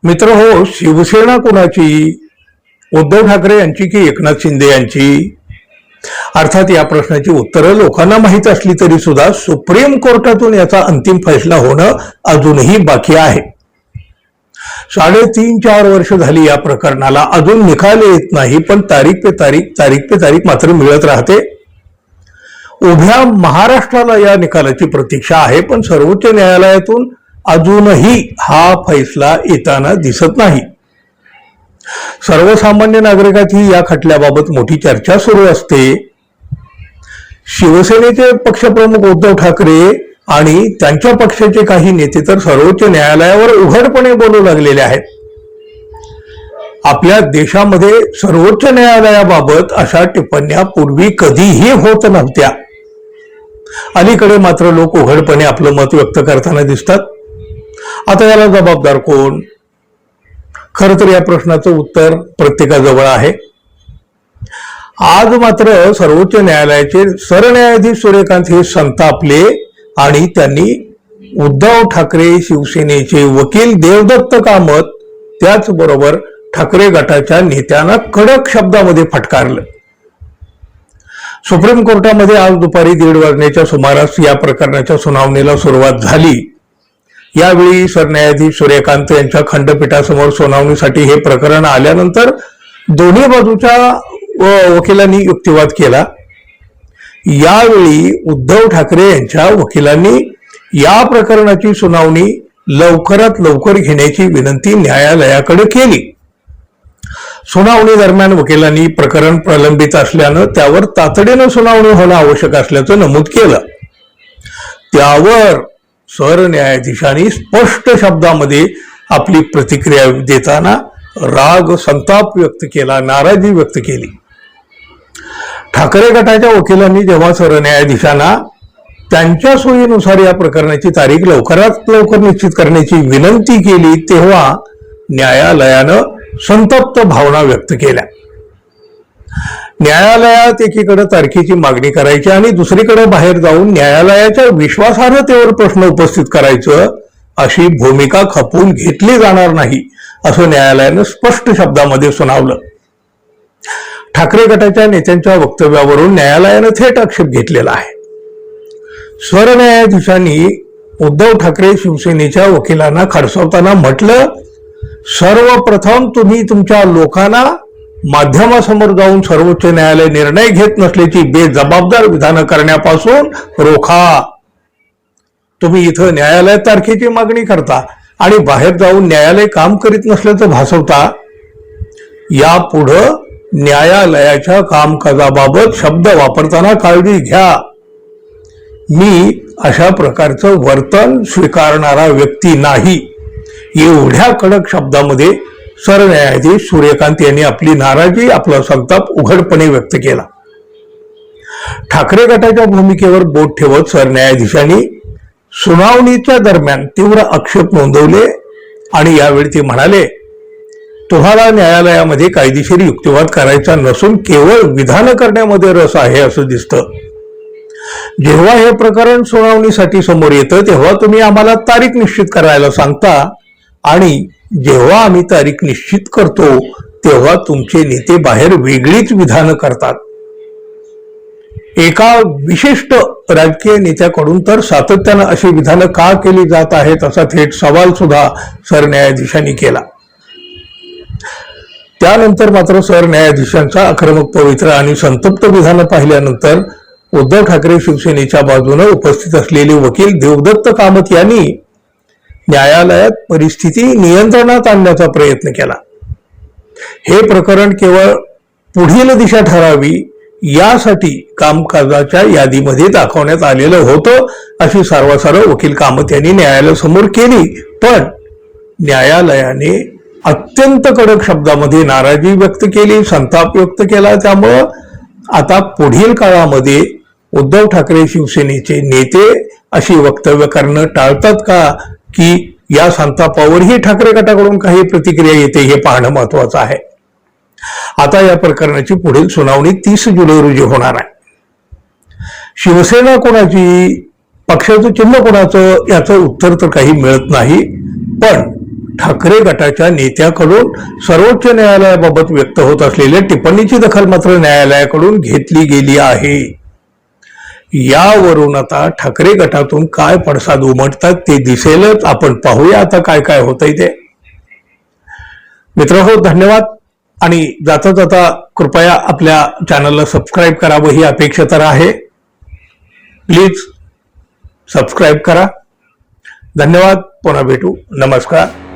मित्र हो, शिवसेना कोणाची? उद्धव ठाकरे यांची की एकनाथ शिंदे यांची? अर्थात या प्रश्नाची उत्तरं लोकांना माहीत असली तरी सुद्धा सुप्रीम कोर्टातून याचा अंतिम फैसला होणं अजूनही बाकी आहे. 3.5-4 वर्ष झाली या प्रकरणाला, अजून निकाल येत नाही, पण तारीख पे तारीख मात्र मिळत राहते. उभ्या महाराष्ट्राला या निकालाची प्रतीक्षा आहे, पण सर्वोच्च न्यायालयातून अजूनही हा फैसला येताना दिसत नाही. सर्वसामान्य नागरिकांची या खटल्याबाबत मोठी चर्चा सुरू असते. शिवसेनेचे पक्षप्रमुख उद्धव ठाकरे आणि त्यांच्या पक्षाचे काही नेते तर सर्वोच्च न्यायालयावर उघडपणे बोलू लागलेले आहेत. आपल्या देशामध्ये सर्वोच्च न्यायालयाबाबत अशा टिप्पण्या पूर्वी कधीही होत नव्हत्या. अलीकडे मात्र लोक उघडपणे आपलं मत व्यक्त करताना दिसतात. आता याला जबाबदार कोण? खरं तर या प्रश्नाचं उत्तर प्रत्येकाजवळ आहे. आज मात्र सर्वोच्च न्यायालयाचे सरन्यायाधीश सूर्यकांत हे संतापले आणि त्यांनी उद्धव ठाकरे शिवसेनेचे वकील देवदत्त कामत त्याचबरोबर ठाकरे गटाच्या नेत्यांना कडक शब्दामध्ये फटकारलं. सुप्रीम कोर्टामध्ये आज दुपारी 1:30 वाजण्याच्या सुमारास या प्रकरणाच्या सुनावणीला सुरुवात झाली. यावेळी सरन्यायाधीश सूर्यकांत यांच्या खंडपीठासमोर सुनावणीसाठी हे प्रकरण आल्यानंतर दोन्ही बाजूच्या वकिलांनी युक्तिवाद केला. यावेळी उद्धव ठाकरे यांच्या वकिलांनी या प्रकरणाची सुनावणी लवकरात लवकर घेण्याची विनंती न्यायालयाकडे केली. सुनावणी दरम्यान वकिलांनी प्रकरण प्रलंबित असल्यानं त्यावर तातडीनं सुनावणी होणं आवश्यक असल्याचं नमूद केलं. त्यावर सरन्यायाधीशांनी स्पष्ट शब्दामध्ये आपली प्रतिक्रिया देताना राग, संताप व्यक्त केला, नाराजी व्यक्त केली. ठाकरे गटाच्या वकिलांनी जेव्हा सरन्यायाधीशांना त्यांच्या सोयीनुसार या प्रकरणाची तारीख लवकरात लवकर निश्चित करण्याची विनंती केली, तेव्हा न्यायालयानं संतप्त भावना व्यक्त केल्या. न्यायालयात एकीकडे तारखेची मागणी करायची आणि दुसरीकडे बाहेर जाऊन न्यायालयाच्या विश्वासार्हतेवर प्रश्न उपस्थित करायचं, अशी भूमिका खपवून घेतली जाणार नाही, असं न्यायालयानं स्पष्ट शब्दामध्ये सुनावलं. ठाकरे गटाच्या नेत्यांच्या वक्तव्यावरून न्यायालयानं थेट आक्षेप घेतलेला आहे. सरन्यायाधीशांनी उद्धव ठाकरे शिवसेनेच्या वकिलांना खडसावताना म्हटलं, सर्वप्रथम तुम्ही तुमच्या लोकांना माध्यमासमोर जाऊन सर्वोच्च न्यायालय निर्णय घेत नसल्याची बेजबाबदार विधानं करण्यापासून रोखा. तुम्ही इथं न्यायालयात तारखेची मागणी करता आणि बाहेर जाऊन न्यायालय काम करीत नसल्याचं भासवता. यापुढं न्यायालयाच्या कामकाजाबाबत शब्द वापरताना काळजी घ्या. मी अशा प्रकारचं वर्तन स्वीकारणारा व्यक्ती नाही. एवढ्या कडक शब्दामध्ये सरन्यायाधीश सूर्यकांत यांनी आपली नाराजी, आपला संताप उघडपणे व्यक्त केला. ठाकरे गटाच्या भूमिकेवर बोट ठेवत सरन्यायाधीशांनी सुनावणीच्या दरम्यान तीव्र आक्षेप नोंदवले आणि यावेळी ते म्हणाले, तुम्हाला न्यायालयामध्ये कायदेशीर युक्तिवाद करायचा नसून केवळ विधान करण्यामध्ये रस आहे असं दिसतं. जेव्हा हे प्रकरण सुनावणीसाठी समोर येतं तेव्हा तुम्ही आम्हाला तारीख निश्चित करायला सांगता आणि जेव्हा आम्ही तारीख निश्चित करतो तेव्हा तुमचे नेते बाहेर वेगळीच विधानं करतात. एका विशिष्ट राजकीय नेत्याकडून तर सातत्यानं अशी विधानं का केली जात आहेत असा थेट सवाल सुद्धा सरन्यायाधीशांनी केला. त्यानंतर मात्र सरन्यायाधीशांचा आक्रमक पवित्रा आणि संतप्त विधानं पाहिल्यानंतर उद्धव ठाकरे शिवसेनेच्या बाजूने उपस्थित असलेले वकील देवदत्त कामत यांनी न्यायालयात परिस्थिती नियंत्रणात आणण्याचा प्रयत्न केला. हे प्रकरण केवळ पुढील दिशा ठरावी यासाठी कामकाजाच्या यादीमध्ये दाखवण्यात आलेलं होतं, अशी सारवासारव वकील कामत यांनी न्यायालयासमोर केली. पण न्यायालयाने अत्यंत कडक शब्दामध्ये नाराजी व्यक्त केली, संताप व्यक्त केला. त्यामुळं आता पुढील काळामध्ये उद्धव ठाकरे शिवसेनेचे नेते अशी वक्तव्य करणं टाळतात का, की या संतापावरही ठाकरे गटाकडून काही प्रतिक्रिया येते, हे पाहणं महत्वाचं आहे. आता या प्रकरणाची पुढील सुनावणी 30 जुलै रोजी होणार आहे. शिवसेना कोणाची, पक्षाचं चिन्ह कोणाचं याचं उत्तर तर काही मिळत नाही. पण ठाकरे गटाच्या नेत्याकडून सर्वोच्च न्यायालयाबाबत व्यक्त होत असलेल्या टिप्पणीची दखल मात्र न्यायालयाकडून घेतली गेली आहे. यावरून आता ठाकरे गटातून काय पडसाद उमटतात ते दिसेलच. आपण पाहूया आता काय काय होतंय ते. मित्रांनो, धन्यवाद. आणि जाता जाता कृपया आपल्या चॅनलला सबस्क्राईब करावं ही अपेक्षा तर आहे. प्लीज सबस्क्राईब करा. धन्यवाद. पुन्हा भेटू. नमस्कार.